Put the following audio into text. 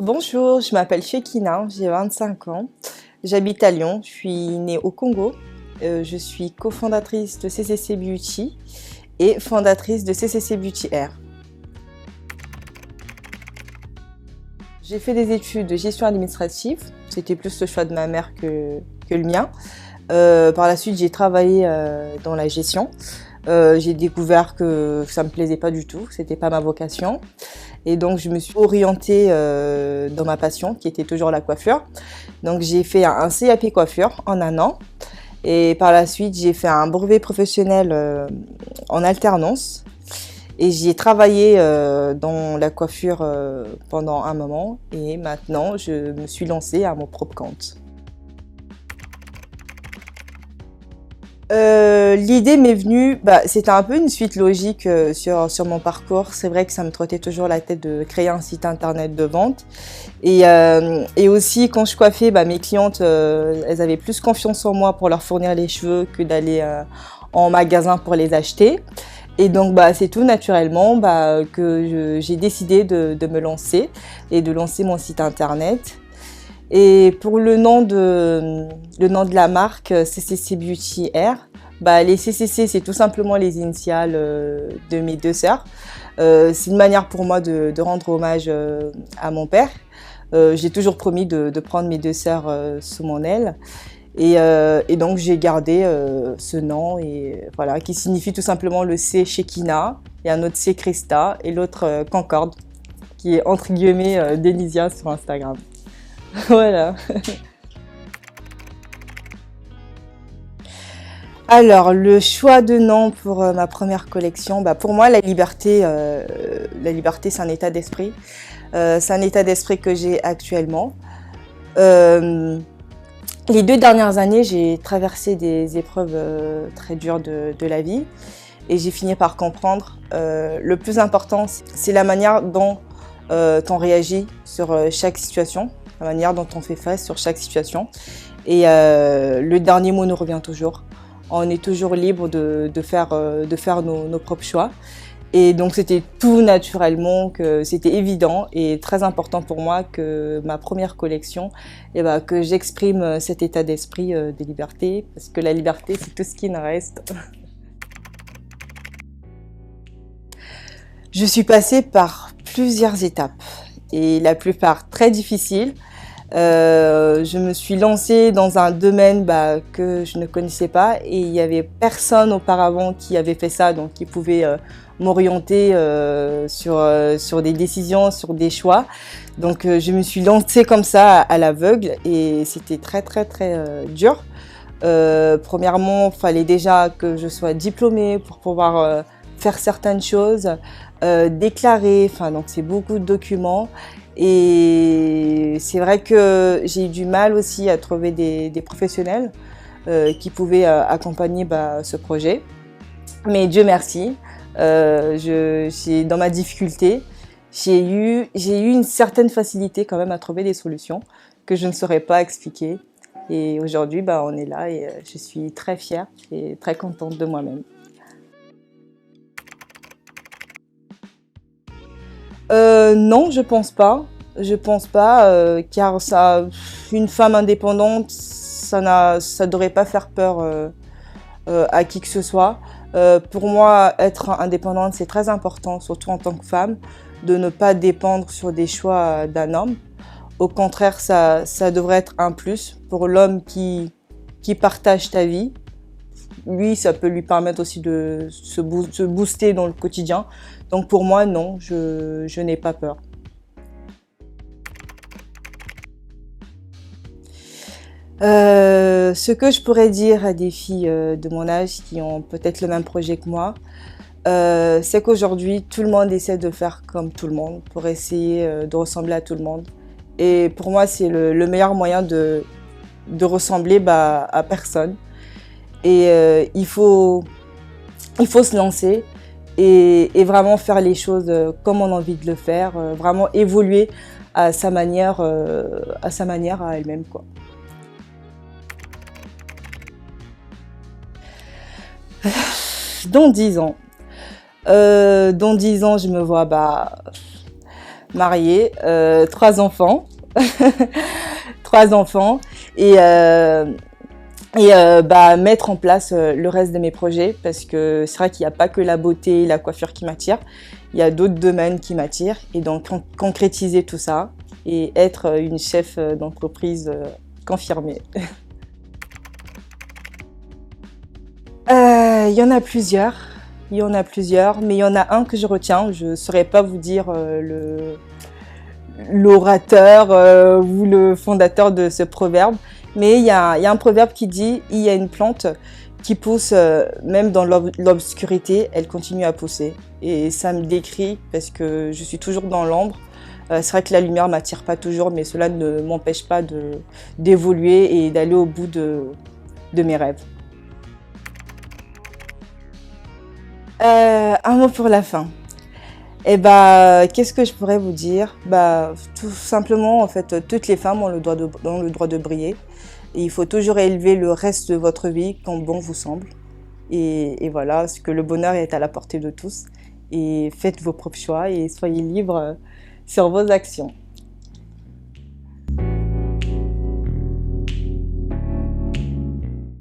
Bonjour, je m'appelle Shekina, j'ai 25 ans. J'habite à Lyon, je suis née au Congo. Je suis cofondatrice de CCC Beauty et fondatrice de CCC Beauty Air. J'ai fait des études de gestion administrative, c'était plus le choix de ma mère que le mien. Par la suite, j'ai travaillé dans la gestion. J'ai découvert que ça me plaisait pas du tout, c'était pas ma vocation. Et donc, je me suis orientée dans ma passion, qui était toujours la coiffure. Donc, j'ai fait un CAP coiffure en 1 an. Et par la suite, j'ai fait un brevet professionnel en alternance. Et j'y ai travaillé dans la coiffure pendant un moment. Et maintenant, je me suis lancée à mon propre compte. L'idée m'est venue, c'était un peu une suite logique sur mon parcours. C'est vrai que ça me trottait toujours la tête de créer un site internet de vente. Et aussi, quand je coiffais, mes clientes, elles avaient plus confiance en moi pour leur fournir les cheveux que d'aller en magasin pour les acheter. Et donc, c'est tout naturellement que j'ai décidé de me lancer et de lancer mon site internet. Et pour le nom de la marque CCC Beauty Air, les CCC, c'est tout simplement les initiales de mes 2 sœurs. C'est une manière pour moi de rendre hommage à mon père. J'ai toujours promis de prendre mes 2 sœurs sous mon aile. Et donc j'ai gardé ce nom voilà, qui signifie tout simplement le C Shekina, et un autre C Christa et l'autre Concorde, qui est entre guillemets Denisia sur Instagram. Voilà. Alors, le choix de nom pour ma première collection, pour moi, la liberté, c'est un état d'esprit. C'est un état d'esprit que j'ai actuellement. Les 2 dernières années, j'ai traversé des épreuves très dures de la vie et j'ai fini par comprendre. Le plus important, c'est la manière dont on réagit sur chaque situation, la manière dont on fait face sur chaque situation. Et le dernier mot nous revient toujours. On est toujours libre de faire nos propres choix. Et donc c'était tout naturellement, que c'était évident et très important pour moi que ma première collection, que j'exprime cet état d'esprit de liberté, parce que la liberté, c'est tout ce qui nous reste. Je suis passée par plusieurs étapes et la plupart très difficiles. Je me suis lancée dans un domaine que je ne connaissais pas et il n'y avait personne auparavant qui avait fait ça, donc qui pouvait m'orienter sur des décisions, sur des choix. Donc je me suis lancée comme ça à l'aveugle et c'était très dur. Premièrement, il fallait déjà que je sois diplômée pour pouvoir faire certaines choses, déclarer, donc c'est beaucoup de documents. Et c'est vrai que j'ai eu du mal aussi à trouver des professionnels qui pouvaient accompagner ce projet. Mais Dieu merci, dans ma difficulté, j'ai eu une certaine facilité quand même à trouver des solutions que je ne saurais pas expliquer. Et aujourd'hui, on est là et je suis très fière et très contente de moi-même. Non, je pense pas. Je pense pas, car une femme indépendante, ça devrait pas faire peur à qui que ce soit. Pour moi, être indépendante, c'est très important, surtout en tant que femme, de ne pas dépendre sur des choix d'un homme. Au contraire, ça devrait être un plus pour l'homme qui partage ta vie. Lui, ça peut lui permettre aussi de se booster dans le quotidien. Donc pour moi, non, je n'ai pas peur. Ce que je pourrais dire à des filles de mon âge qui ont peut-être le même projet que moi, c'est qu'aujourd'hui, tout le monde essaie de faire comme tout le monde pour essayer de ressembler à tout le monde. Et pour moi, c'est le meilleur moyen de ressembler à personne. Et il faut se lancer et vraiment faire les choses comme on a envie de le faire, vraiment évoluer à sa manière à elle-même, quoi. Dans 10 ans, je me vois mariée, 3 enfants. 3 enfants. Et mettre en place le reste de mes projets, parce que c'est vrai qu'il n'y a pas que la beauté et la coiffure qui m'attirent, il y a d'autres domaines qui m'attirent, et donc concrétiser tout ça et être une chef d'entreprise confirmée. Il y en a plusieurs, mais il y en a un que je retiens. Je ne saurais pas vous dire l'orateur ou le fondateur de ce proverbe, mais il y a un proverbe qui dit: il y a une plante qui pousse même dans l'obscurité, elle continue à pousser. Et ça me décrit parce que je suis toujours dans l'ombre. C'est vrai que la lumière m'attire pas toujours, mais cela ne m'empêche pas d'évoluer et d'aller au bout de mes rêves. Un mot pour la fin. Qu'est-ce que je pourrais vous dire? Tout simplement, en fait, toutes les femmes ont le droit de briller. Et il faut toujours élever le reste de votre vie quand bon vous semble. Et voilà, parce que le bonheur est à la portée de tous. Et faites vos propres choix et soyez libres sur vos actions.